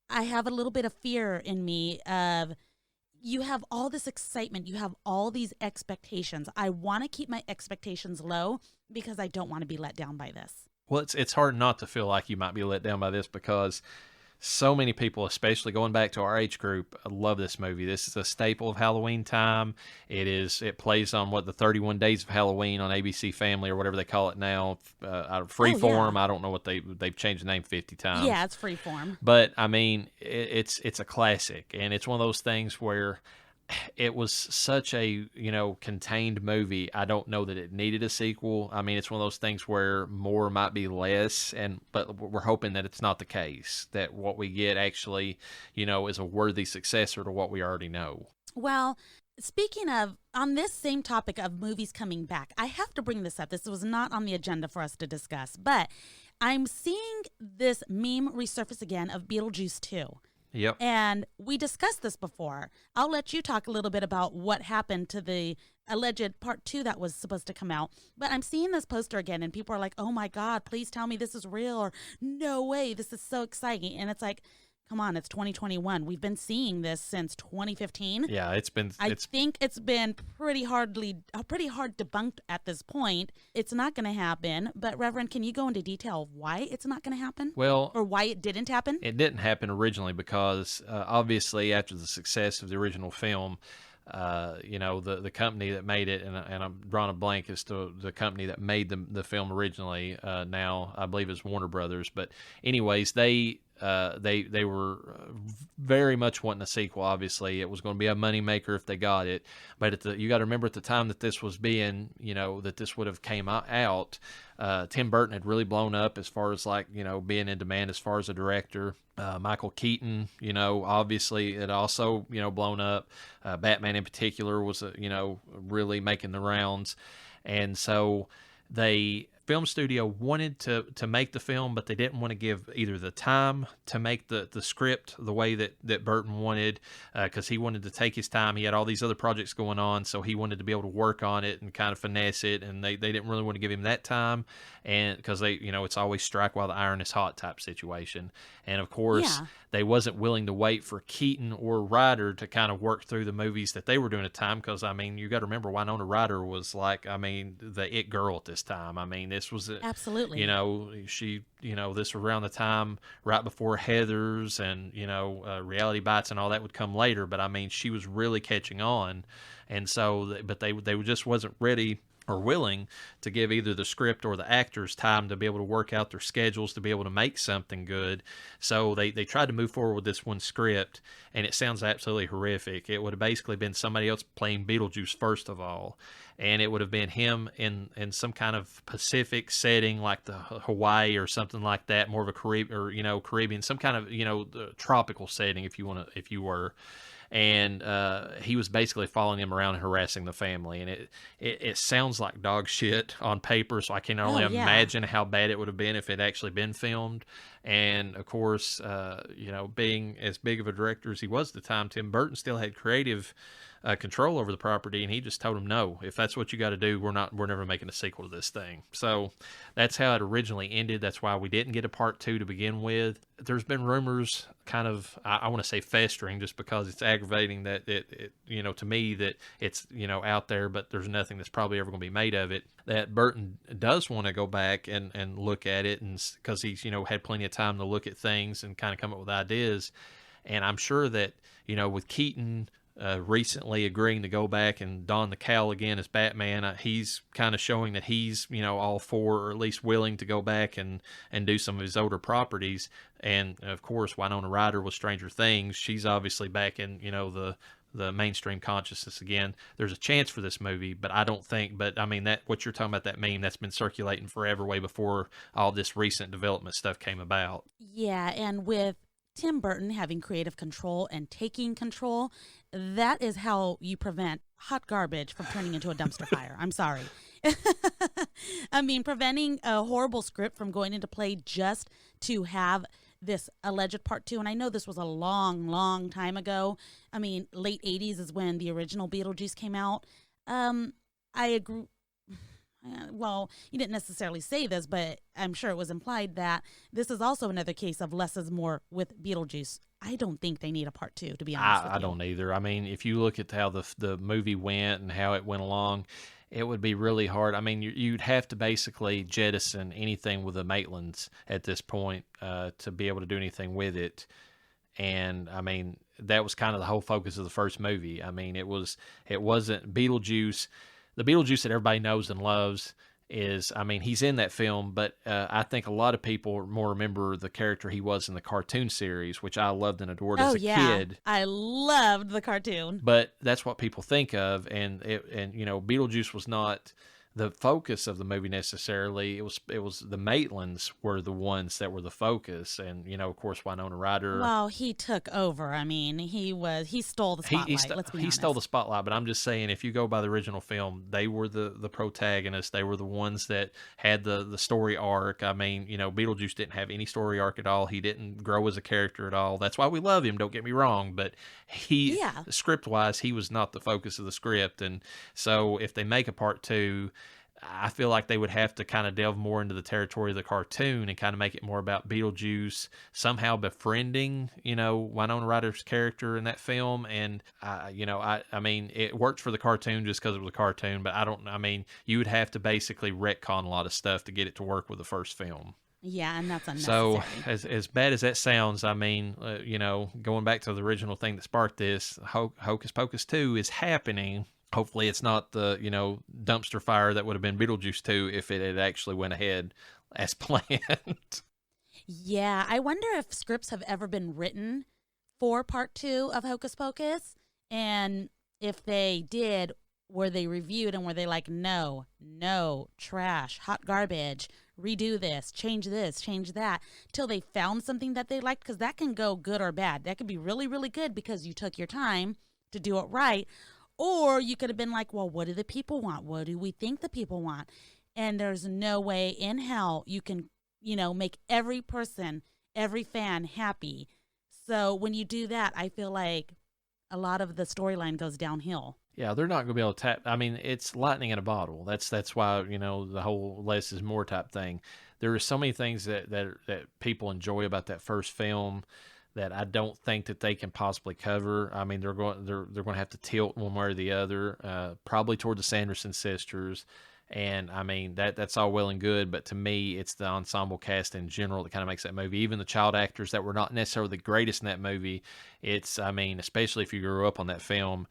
Speaker 3: I have a little bit of fear in me of, you have all this excitement. You have all these expectations. I want to keep my expectations low because I don't want to be let down by this.
Speaker 2: Well, it's hard not to feel like you might be let down by this because so many people, especially going back to our age group, love this movie. This is a staple of Halloween time. It plays on the 31 Days of Halloween on ABC Family or whatever they call it now. Freeform.
Speaker 3: Yeah.
Speaker 2: I don't know what they've changed the name 50 times.
Speaker 3: Yeah, it's Freeform.
Speaker 2: But it's a classic, and it's one of those things where it was such a contained movie. I don't know that it needed a sequel. I mean, it's one of those things where more might be less, but we're hoping that it's not the case, that what we get actually is a worthy successor to what we already know.
Speaker 3: Well, speaking of, on this same topic of movies coming back, I have to bring this up. This was not on the agenda for us to discuss, but I'm seeing this meme resurface again of Beetlejuice 2.
Speaker 2: Yep.
Speaker 3: And we discussed this before. I'll let you talk a little bit about what happened to the alleged part 2 that was supposed to come out. But I'm seeing this poster again, and people are like, oh my God, please tell me this is real, or no way, this is so exciting. And it's like, come on, it's 2021. We've been seeing this since 2015.
Speaker 2: Yeah, I
Speaker 3: think it's been pretty hard debunked at this point. It's not going to happen. But Reverend, can you go into detail of why it's not going to happen?
Speaker 2: Well,
Speaker 3: or why it didn't happen?
Speaker 2: It didn't happen originally because obviously after the success of the original film, the company that made it, and I'm drawing a blank as to the company that made the film originally. Now I believe it's Warner Brothers, but anyways, they were very much wanting a sequel. Obviously, it was going to be a moneymaker if they got it. But you got to remember at the time that this was being, that this would have came out. Tim Burton had really blown up as far as being in demand as far as a director. Michael Keaton, obviously it also, blown up. Batman in particular was, really making the rounds. And so they film studio wanted to make the film, but they didn't want to give either the time to make the script the way that Burton wanted, because he wanted to take his time. He had all these other projects going on, so he wanted to be able to work on it and kind of finesse it, and they didn't really want to give him that time, and because it's always strike while the iron is hot type situation. And of course, they wasn't willing to wait for Keaton or Ryder to kind of work through the movies that they were doing at the time, because, I mean, you got to remember, Winona Ryder was like, I mean, the it girl at this time. I mean, this was,
Speaker 3: absolutely,
Speaker 2: she, this was around the time right before Heathers and, Reality Bites and all that would come later, but I mean, she was really catching on. And so, but they just wasn't ready or willing to give either the script or the actors time to be able to work out their schedules to be able to make something good. So they tried to move forward with this one script, and it sounds absolutely horrific. It would have basically been somebody else playing Beetlejuice first of all, and it would have been him in some kind of Pacific setting like the Hawaii or something like that, more of a Caribbean, some kind of tropical setting if you were. And he was basically following him around and harassing the family. And it sounds like dog shit on paper, so I can only imagine how bad it would have been if it actually been filmed. And, of course, being as big of a director as he was at the time, Tim Burton still had creative control over the property, and he just told him, no, if that's what you got to do, we're never making a sequel to this thing. So that's how it originally ended. That's why we didn't get a part 2 to begin with. There's been rumors kind of, I want to say festering, just because it's aggravating that it to me that it's, out there, but there's nothing that's probably ever going to be made of it, that Burton does want to go back and look at it, and because he's, had plenty of time to look at things and kind of come up with ideas. And I'm sure that, with Keaton recently agreeing to go back and don the cowl again as Batman, he's kind of showing that he's, all for, or at least willing to go back and do some of his older properties. And of course, Winona Ryder with Stranger Things, she's obviously back in, the mainstream consciousness again. There's a chance for this movie, but I don't think, but I mean, that what you're talking about, that meme, that's been circulating forever, way before all this recent development stuff came about.
Speaker 3: Yeah, and with Tim Burton having creative control and taking control, that is how you prevent hot garbage from turning into a dumpster fire. I'm sorry. I mean, preventing a horrible script from going into play just to have this alleged part 2. And I know this was a long, long time ago. I mean, late 80s is when the original Beetlejuice came out. I agree. Well, you didn't necessarily say this, but I'm sure it was implied that this is also another case of less is more with Beetlejuice. I don't think they need a part 2, to be honest with you.
Speaker 2: I don't either. I mean, if you look at how the movie went and how it went along, it would be really hard. I mean, you'd have to basically jettison anything with the Maitlands at this point to be able to do anything with it. And I mean, that was kind of the whole focus of the first movie. I mean, it wasn't Beetlejuice. The Beetlejuice that everybody knows and loves is, I mean, he's in that film, but I think a lot of people more remember the character he was in the cartoon series, which I loved and adored as a kid.
Speaker 3: I loved the cartoon.
Speaker 2: But that's what people think of, and Beetlejuice was not the focus of the movie necessarily. It was the Maitlands were the ones that were the focus, and of course Winona Ryder.
Speaker 3: Well, he took over. I mean, he stole the spotlight. Let's be honest.
Speaker 2: He stole the spotlight, but I'm just saying, if you go by the original film, they were the protagonists. They were the ones that had the story arc. I mean, Beetlejuice didn't have any story arc at all. He didn't grow as a character at all. That's why we love him. Don't get me wrong, but script wise, he was not the focus of the script, and so if they make a part 2. I feel like they would have to kind of delve more into the territory of the cartoon and kind of make it more about Beetlejuice somehow befriending, Winona Ryder's character in that film. And, I mean, it worked for the cartoon just because it was a cartoon, but you would have to basically retcon a lot of stuff to get it to work with the first film.
Speaker 3: Yeah, and that's unnecessary.
Speaker 2: So as bad as that sounds, I mean, going back to the original thing that sparked this, Hocus Pocus 2 is happening. Hopefully it's not the, dumpster fire that would have been Beetlejuice 2 if it had actually went ahead as planned.
Speaker 3: Yeah, I wonder if scripts have ever been written for part 2 of Hocus Pocus. And if they did, were they reviewed and were they like, no, trash, hot garbage, redo this, change that, till they found something that they liked? Because that can go good or bad. That could be really, really good because you took your time to do it right. Or you could have been like, well, what do the people want? What do we think the people want? and there's no way in hell you can, make every person, every fan happy. So when you do that, I feel like a lot of the storyline goes downhill.
Speaker 2: Yeah, they're not going to be able to tap. I mean, it's lightning in a bottle. That's why, the whole less is more type thing. There are so many things that people enjoy about that first film that I don't think that they can possibly cover. I mean, they're going to have to tilt one way or the other, probably toward the Sanderson sisters. And I mean, that's all well and good, but to me, it's the ensemble cast in general that kind of makes that movie. Even the child actors that were not necessarily the greatest in that movie, I mean, especially if you grew up on that film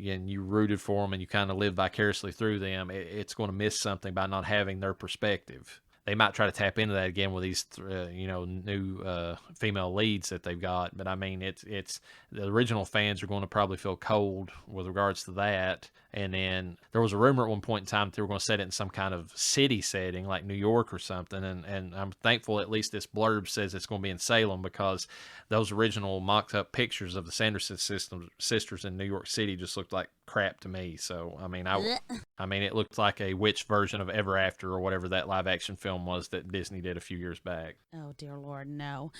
Speaker 2: and you rooted for them and you kind of lived vicariously through them, it's going to miss something by not having their perspective. They might try to tap into that again with these, new female leads that they've got. But I mean, it's the original fans are going to probably feel cold with regards to that. And then there was a rumor at one point in time that they were going to set it in some kind of city setting like New York or something. And I'm thankful at least this blurb says it's going to be in Salem, because those original mocked up pictures of the Sanderson sisters in New York City just looked like crap to me. So, I mean, it looked like a witch version of Ever After or whatever that live action film was that Disney did a few years back.
Speaker 3: Oh, dear Lord, no.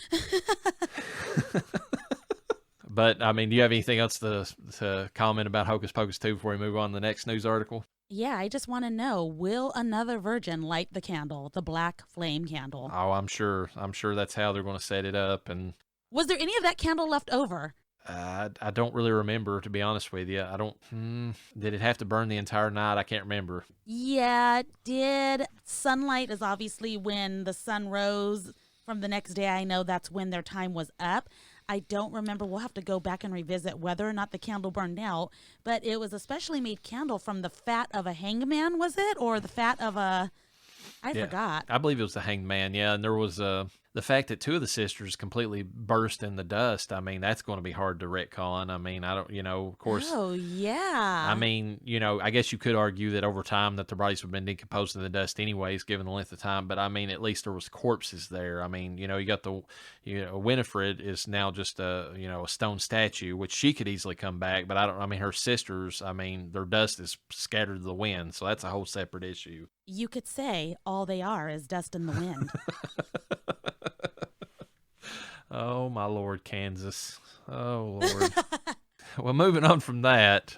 Speaker 2: But, I mean, do you have anything else to comment about Hocus Pocus 2 before we move on to the next news article?
Speaker 3: Yeah, I just want to know, will another virgin light the candle, the black flame candle?
Speaker 2: Oh, I'm sure that's how they're going to set it up. And
Speaker 3: was there any of that candle left over?
Speaker 2: I don't really remember, to be honest with you. I don't. Did it have to burn the entire night? I can't remember.
Speaker 3: Yeah, it did. Sunlight is obviously when the sun rose from the next day. I know that's when their time was up. I don't remember. We'll have to go back and revisit whether or not the candle burned out. But it was a specially made candle from the fat of a hangman, was it? Or the fat of a... I forgot.
Speaker 2: I believe it was the Hanged Man, yeah. And there was the fact that two of the sisters completely burst in the dust. I mean, that's going to be hard to retcon. I mean, I don't, of course.
Speaker 3: Oh, yeah.
Speaker 2: I mean, I guess you could argue that over time that their bodies have been decomposed in the dust anyways, given the length of time. But I mean, at least there was corpses there. I mean, you got Winifred is now just a stone statue, which she could easily come back. But her sisters, I mean, their dust is scattered to the wind. So that's a whole separate issue.
Speaker 3: You could say all they are is dust in the wind.
Speaker 2: Oh, my Lord, Kansas. Oh, Lord. Well, moving on from that,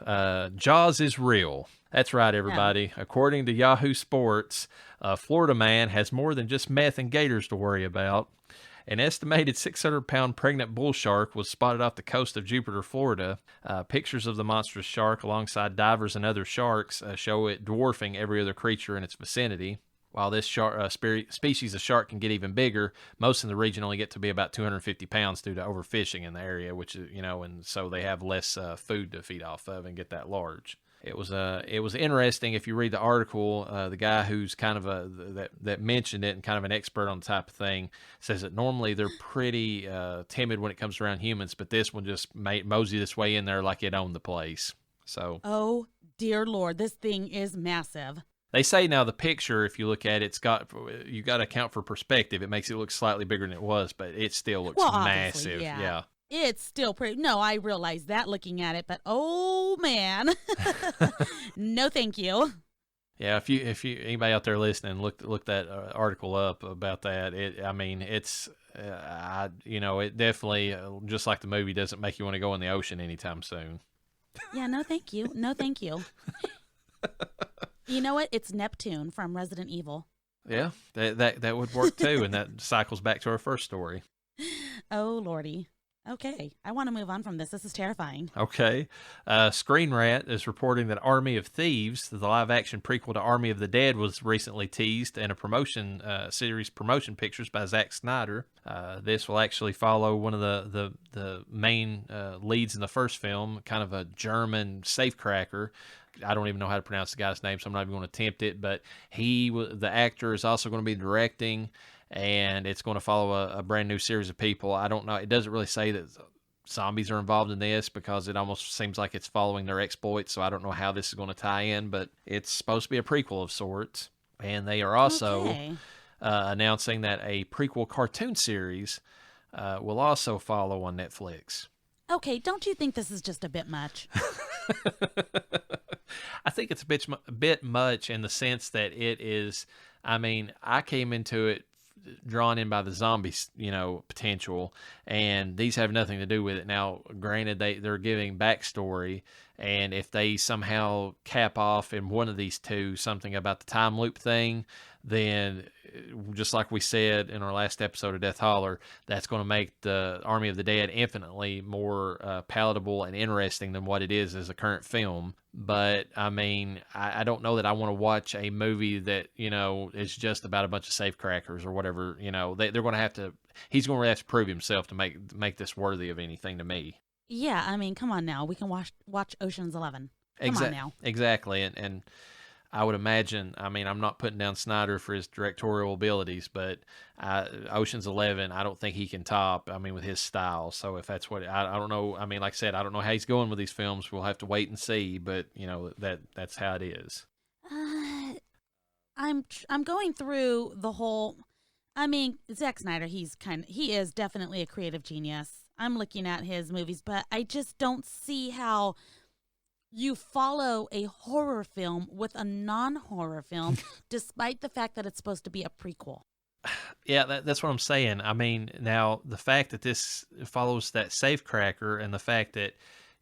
Speaker 2: Jaws is real. That's right, everybody. Yeah. According to Yahoo Sports, a Florida man has more than just meth and gators to worry about. An estimated 600-pound pregnant bull shark was spotted off the coast of Jupiter, Florida. Pictures of the monstrous shark alongside divers and other sharks show it dwarfing every other creature in its vicinity. While this species of shark can get even bigger, most in the region only get to be about 250 pounds due to overfishing in the area, which is, and so they have less food to feed off of and get that large. It was interesting. If you read the article, the guy who's kind of that mentioned it and kind of an expert on the type of thing says that normally they're pretty timid when it comes around humans, but this one just mosey this way in there like it owned the place. So,
Speaker 3: oh dear Lord, this thing is massive.
Speaker 2: They say now the picture, if you look at it, you got to account for perspective. It makes it look slightly bigger than it was, but it still looks massive. Yeah.
Speaker 3: It's still pretty. No, I realize that looking at it, but oh man, no, thank you.
Speaker 2: Yeah, if you anybody out there listening, look that article up about that. It definitely just like the movie doesn't make you want to go in the ocean anytime soon.
Speaker 3: Yeah, no, thank you. No, thank you. You know what? It's Neptune from Resident Evil.
Speaker 2: Yeah, that would work too, and that cycles back to our first story.
Speaker 3: Oh Lordy. Okay, I want to move on from this. This is terrifying.
Speaker 2: Okay. Screen Rant is reporting that Army of Thieves, the live-action prequel to Army of the Dead, was recently teased in a series promotion pictures by Zack Snyder. This will actually follow one of the main leads in the first film, kind of a German safecracker. I don't even know how to pronounce the guy's name, so I'm not even going to attempt it. But the actor is also going to be directing, and it's going to follow a brand new series of people. I don't know. It doesn't really say that zombies are involved in this because it almost seems like it's following their exploits. So I don't know how this is going to tie in, but it's supposed to be a prequel of sorts. And they are also announcing that a prequel cartoon series will also follow on Netflix.
Speaker 3: Okay, don't you think this is just a bit much?
Speaker 2: I think it's a bit much in the sense that it is. I mean, I came into it drawn in by the zombies, potential, and these have nothing to do with it. Now, granted, they're giving backstory, and if they somehow cap off in one of these two something about the time loop thing, then just like we said in our last episode of Death Holler, that's going to make the Army of the Dead infinitely more palatable and interesting than what it is as a current film. But I mean, I don't know that I want to watch a movie that, is just about a bunch of safecrackers or whatever. They're going to have to, he's going to have to prove himself to make this worthy of anything to me.
Speaker 3: Yeah, I mean, come on now. We can watch Ocean's 11. Come on now.
Speaker 2: Exactly. And I would imagine, I mean, I'm not putting down Snyder for his directorial abilities, but Ocean's 11, I don't think he can top, I mean, with his style. So if that's what, I don't know. I mean, like I said, I don't know how he's going with these films. We'll have to wait and see, but, that's how it is.
Speaker 3: I'm going through the whole, I mean, Zack Snyder, he is definitely a creative genius. I'm looking at his movies, but I just don't see how you follow a horror film with a non-horror film, despite the fact that it's supposed to be a prequel.
Speaker 2: Yeah, that's what I'm saying. I mean, now the fact that this follows that safecracker and the fact that,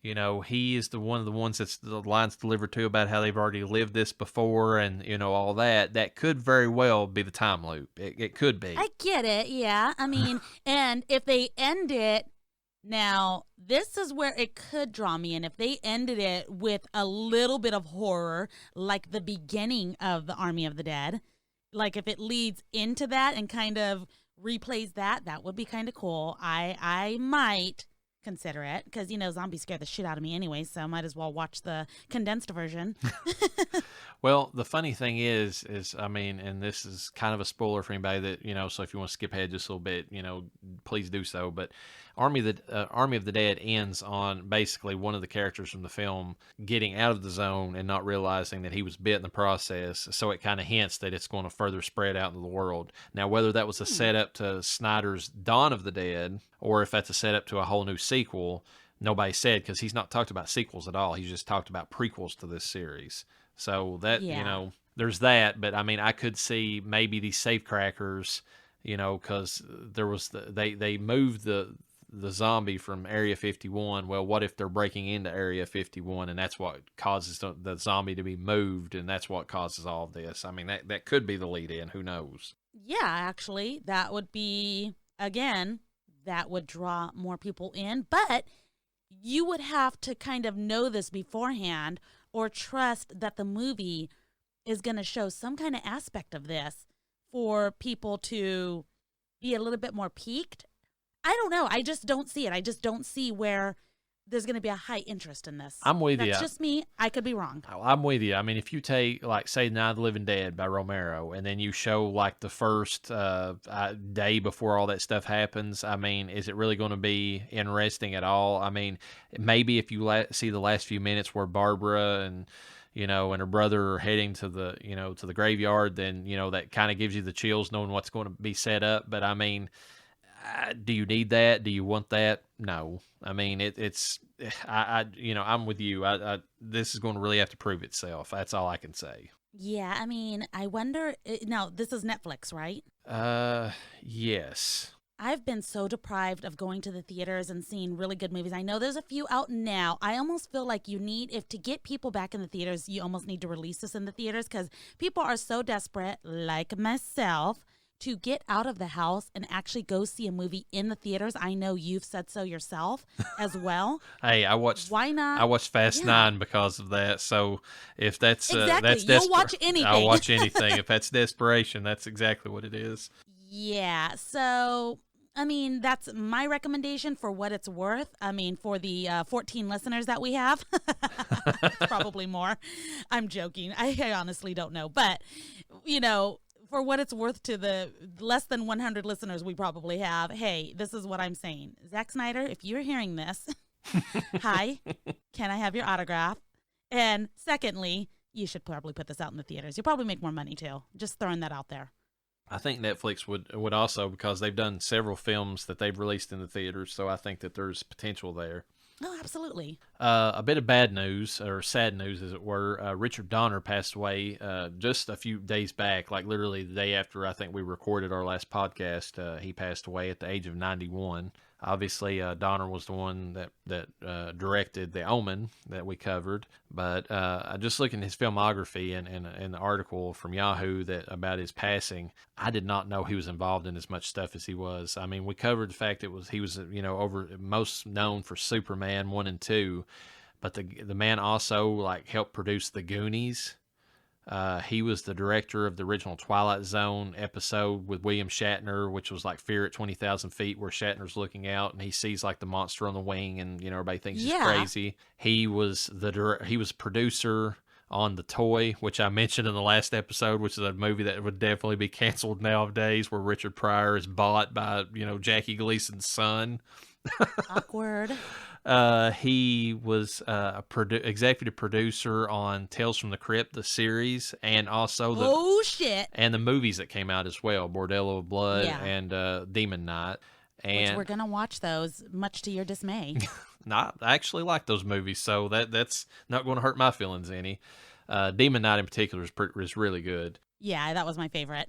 Speaker 2: he is one of the ones that's the lines delivered to about how they've already lived this before and, all that could very well be the time loop. It could be.
Speaker 3: I get it, yeah. I mean, and if they end it, now, this is where it could draw me in. If they ended it with a little bit of horror, like the beginning of the Army of the Dead, like if it leads into that and kind of replays that would be kind of cool. I might consider it because, zombies scare the shit out of me anyway, so I might as well watch the condensed version.
Speaker 2: Well, the funny thing is I mean, and this is kind of a spoiler for anybody that, so if you want to skip ahead just a little bit, please do so. But Army of the Dead ends on basically one of the characters from the film getting out of the zone and not realizing that he was bit in the process. So it kind of hints that it's going to further spread out into the world. Now, whether that was a setup to Snyder's Dawn of the Dead or if that's a setup to a whole new sequel, nobody said, because he's not talked about sequels at all. He's just talked about prequels to this series. So that, there's that. But I mean, I could see maybe these safecrackers, because there was they moved the zombie from Area 51. Well, what if they're breaking into Area 51 and that's what causes the zombie to be moved and that's what causes all of this? I mean, that could be the lead in. Who knows? Yeah,
Speaker 3: actually, that would be, again, that would draw more people in. But you would have to kind of know this beforehand or trust that the movie is going to show some kind of aspect of this for people to be a little bit more piqued. I don't know. I just don't see it. I just don't see where there's going to be a high interest in this.
Speaker 2: I'm with you.
Speaker 3: That's just me. I could be wrong.
Speaker 2: I'm with you. I mean, if you take, like, say, Night of the Living Dead by Romero, and then you show, like, the first day before all that stuff happens, I mean, is it really going to be interesting at all? I mean, maybe if you see the last few minutes where Barbara and and her brother are heading to the, to the graveyard, then, that kind of gives you the chills knowing what's going to be set up. But, I mean, do you need that? Do you want that? No. I mean, I'm with you. This is going to really have to prove itself. That's all I can say.
Speaker 3: Yeah, I mean, I wonder. Now, this is Netflix, right?
Speaker 2: Yes.
Speaker 3: I've been so deprived of going to the theaters and seeing really good movies. I know there's a few out now. I almost feel like to get people back in the theaters, you almost need to release this in the theaters because people are so desperate, like myself, to get out of the house and actually go see a movie in the theaters. I know you've said so yourself as well.
Speaker 2: Hey, why not? I watched Fast 9 because of that. So if that's
Speaker 3: you'll watch anything.
Speaker 2: I'll watch anything. If that's desperation, that's exactly what it is.
Speaker 3: Yeah. So I mean, that's my recommendation for what it's worth. I mean, for the 14 listeners that we have, probably more. I'm joking. I honestly don't know. But, for what it's worth to the less than 100 listeners we probably have, hey, this is what I'm saying. Zack Snyder, if you're hearing this, hi, can I have your autograph? And secondly, you should probably put this out in the theaters. You'll probably make more money, too. Just throwing that out there.
Speaker 2: I think Netflix would also, because they've done several films that they've released in the theaters, so I think that there's potential there.
Speaker 3: Oh, absolutely.
Speaker 2: A bit of bad news, or sad news, as it were. Richard Donner passed away just a few days back, like literally the day after I think we recorded our last podcast. He passed away at the age of 91. Obviously, Donner was the one that directed The Omen that we covered. But I just looking at his filmography and the article from Yahoo that about his passing, I did not know he was involved in as much stuff as he was. I mean, we covered the fact he was over most known for Superman 1 and 2, but the man also like helped produce The Goonies. He was the director of the original Twilight Zone episode with William Shatner, which was like Fear at 20,000 Feet, where Shatner's looking out and he sees like the monster on the wing, and everybody thinks he's crazy. He was he was producer on The Toy, which I mentioned in the last episode, which is a movie that would definitely be canceled nowadays, where Richard Pryor is bought by Jackie Gleason's son.
Speaker 3: Awkward.
Speaker 2: He was a executive producer on Tales from the Crypt, the series, and also the movies that came out as well, Bordello of Blood and Demon Knight. And
Speaker 3: which we're gonna watch those, much to your dismay.
Speaker 2: I actually like those movies, so that's not going to hurt my feelings any. Demon Knight in particular is really good.
Speaker 3: Yeah, that was my favorite.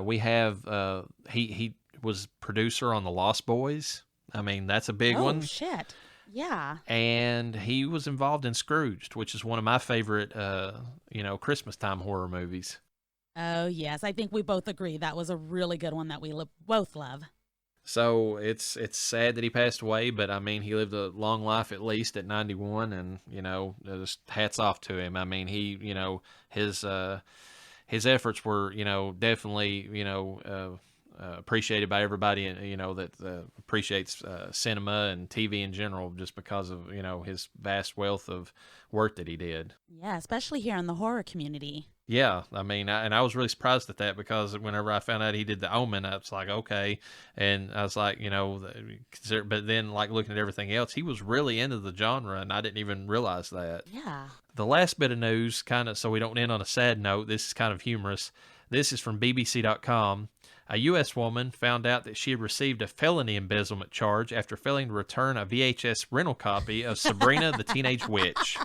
Speaker 2: We have he was producer on The Lost Boys. I mean, that's a big one.
Speaker 3: Oh, shit. Yeah.
Speaker 2: And he was involved in Scrooged, which is one of my favorite, Christmas time horror movies.
Speaker 3: Oh, yes. I think we both agree that was a really good one that we both love.
Speaker 2: So it's sad that he passed away, but I mean, he lived a long life, at least at 91, and, just hats off to him. I mean, he, his efforts were, definitely, appreciated by everybody, that appreciates cinema and TV in general, just because of his vast wealth of work that he did.
Speaker 3: Yeah, especially here in the horror community.
Speaker 2: Yeah, I mean, I was really surprised at that, because whenever I found out he did The Omen, I was like, okay, and I was like, but then like looking at everything else, he was really into the genre, and I didn't even realize that.
Speaker 3: Yeah.
Speaker 2: The last bit of news, kind of, so we don't end on a sad note. This is kind of humorous. This is from BBC.com. A U.S. woman found out that she had received a felony embezzlement charge after failing to return a VHS rental copy of Sabrina the Teenage Witch.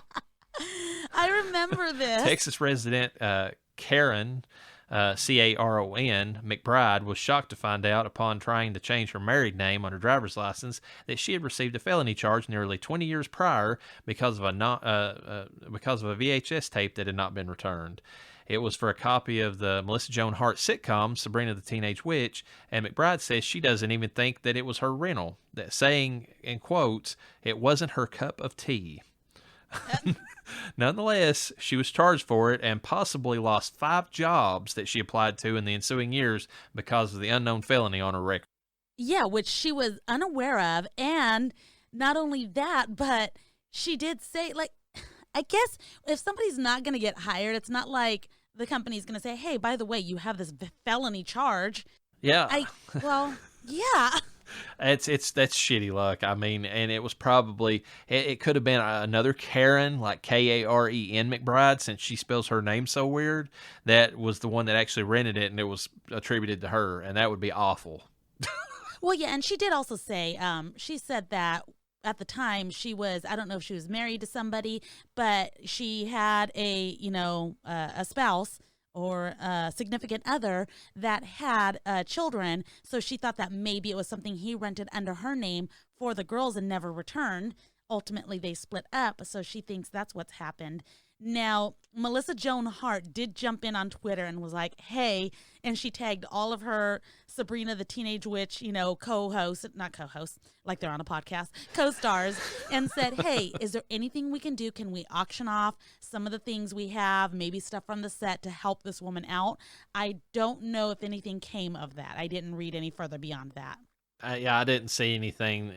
Speaker 3: I remember this.
Speaker 2: Texas resident Karen, Caron, McBride, was shocked to find out upon trying to change her married name on her driver's license that she had received a felony charge nearly 20 years prior because of a VHS tape that had not been returned. It was for a copy of the Melissa Joan Hart sitcom, Sabrina the Teenage Witch, and McBride says she doesn't even think that it was her rental, that saying, in quotes, it wasn't her cup of tea. Nonetheless, she was charged for it and possibly lost 5 jobs that she applied to in the ensuing years because of the unknown felony on her record.
Speaker 3: Yeah, which she was unaware of, and not only that, but she did say, like, I guess if somebody's not going to get hired, it's not like the company's going to say, hey, by the way, you have this felony charge.
Speaker 2: Yeah.
Speaker 3: Yeah.
Speaker 2: That's shitty luck. I mean, and it was probably, it could have been another Karen, like Karen McBride, since she spells her name so weird. That was the one that actually rented it, and it was attributed to her, and that would be awful.
Speaker 3: Well, yeah, and she did also say, she said that at the time she was, I don't know if she was married to somebody, but she had a spouse or a significant other that had children. So she thought that maybe it was something he rented under her name for the girls and never returned. Ultimately, they split up. So she thinks that's what's happened. Now, Melissa Joan Hart did jump in on Twitter and was like, hey, and she tagged all of her Sabrina the Teenage Witch, not co-hosts, like they're on a podcast, co-stars, and said, hey, is there anything we can do? Can we auction off some of the things we have, maybe stuff from the set to help this woman out? I don't know if anything came of that. I didn't read any further beyond that.
Speaker 2: I didn't see anything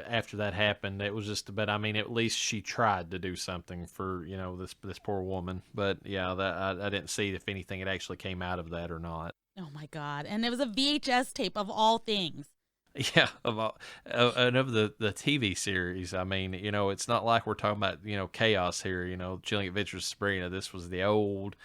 Speaker 2: after that happened. It was just, but I mean, at least she tried to do something for, this poor woman. But yeah, I didn't see if anything had actually came out of that or not.
Speaker 3: Oh my God. And it was a VHS tape of all things.
Speaker 2: Yeah, of the TV series. I mean, it's not like we're talking about, chaos here, Chilling Adventures of Sabrina. This was the old,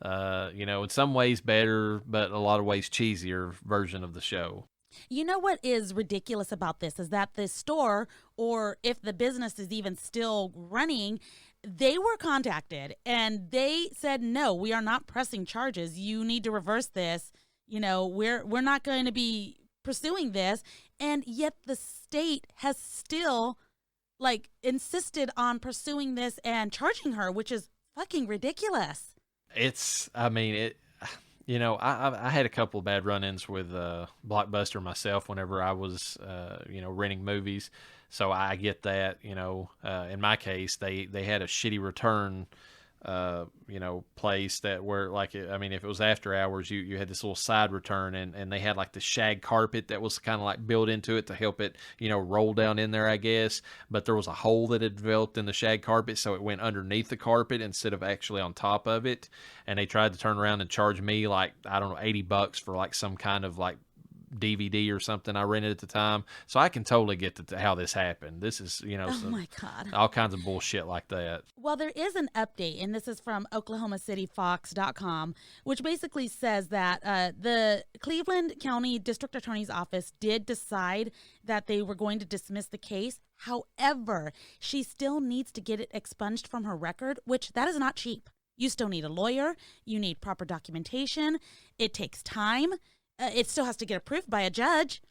Speaker 2: in some ways better, but a lot of ways cheesier version of the show.
Speaker 3: You know what is ridiculous about this is that the store, or if the business is even still running, they were contacted and they said, no, we are not pressing charges. You need to reverse this. We're not going to be pursuing this. And yet the state has still insisted on pursuing this and charging her, which is fucking ridiculous.
Speaker 2: I had a couple of bad run-ins with Blockbuster myself whenever I was, renting movies. So I get that, in my case, they had a shitty return, place that where if it was after hours, you had this little side return and they had like the shag carpet that was kind of like built into it to help it, roll down in there, I guess. But there was a hole that had developed in the shag carpet, so it went underneath the carpet instead of actually on top of it. And they tried to turn around and charge me $80 for like some kind of like DVD or something I rented at the time. So I can totally get how this happened. This is,
Speaker 3: oh my God,
Speaker 2: all kinds of bullshit like that.
Speaker 3: Well, there is an update, and this is from OklahomaCityFox.com, which basically says that the Cleveland County District Attorney's Office did decide that they were going to dismiss the case. However, she still needs to get it expunged from her record, which that is not cheap. You still need a lawyer. You need proper documentation. It takes time. It still has to get approved by a judge.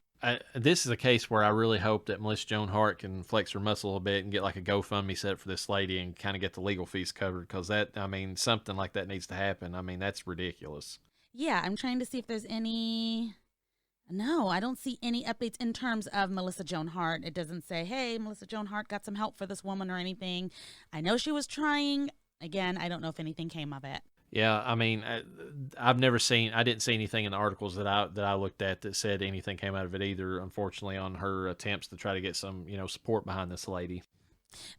Speaker 2: This is a case where I really hope that Melissa Joan Hart can flex her muscle a bit and get like a GoFundMe set up for this lady and kind of get the legal fees covered, because something like that needs to happen. That's ridiculous.
Speaker 3: Yeah, I'm trying to see if there's any. No, I don't see any updates in terms of Melissa Joan Hart. It doesn't say, hey, Melissa Joan Hart got some help for this woman or anything. I know she was trying. Again, I don't know if anything came of it.
Speaker 2: Yeah, I didn't see anything in the articles that I looked at that said anything came out of it either, unfortunately, on her attempts to try to get some, support behind this lady.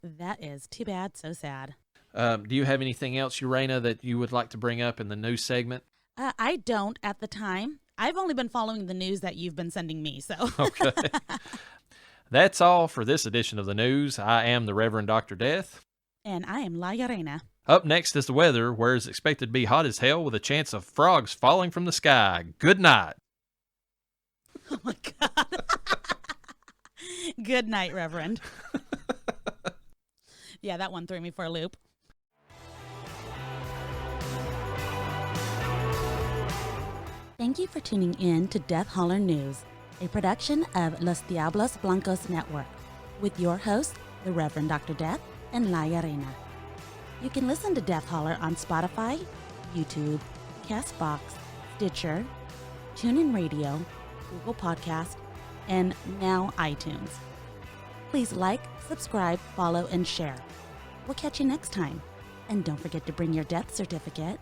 Speaker 3: That is too bad, so sad.
Speaker 2: Do you have anything else, Llareyna, that you would like to bring up in the news segment?
Speaker 3: I don't at the time. I've only been following the news that you've been sending me, so.
Speaker 2: Okay. That's all for this edition of the news. I am the Reverend Dr. Death.
Speaker 3: And I am La Llareyna.
Speaker 2: Up next is the weather, where it's expected to be hot as hell with a chance of frogs falling from the sky. Good night.
Speaker 3: Oh, my God. Good night, Reverend. Yeah, that one threw me for a loop. Thank you for tuning in to Death Holler News, a production of Los Diablos Blancos Network, with your hosts, the Reverend Dr. Death and La Llareyna. You can listen to Death Holler on Spotify, YouTube, Castbox, Stitcher, TuneIn Radio, Google Podcast, and now iTunes. Please like, subscribe, follow, and share. We'll catch you next time. And don't forget to bring your death certificate.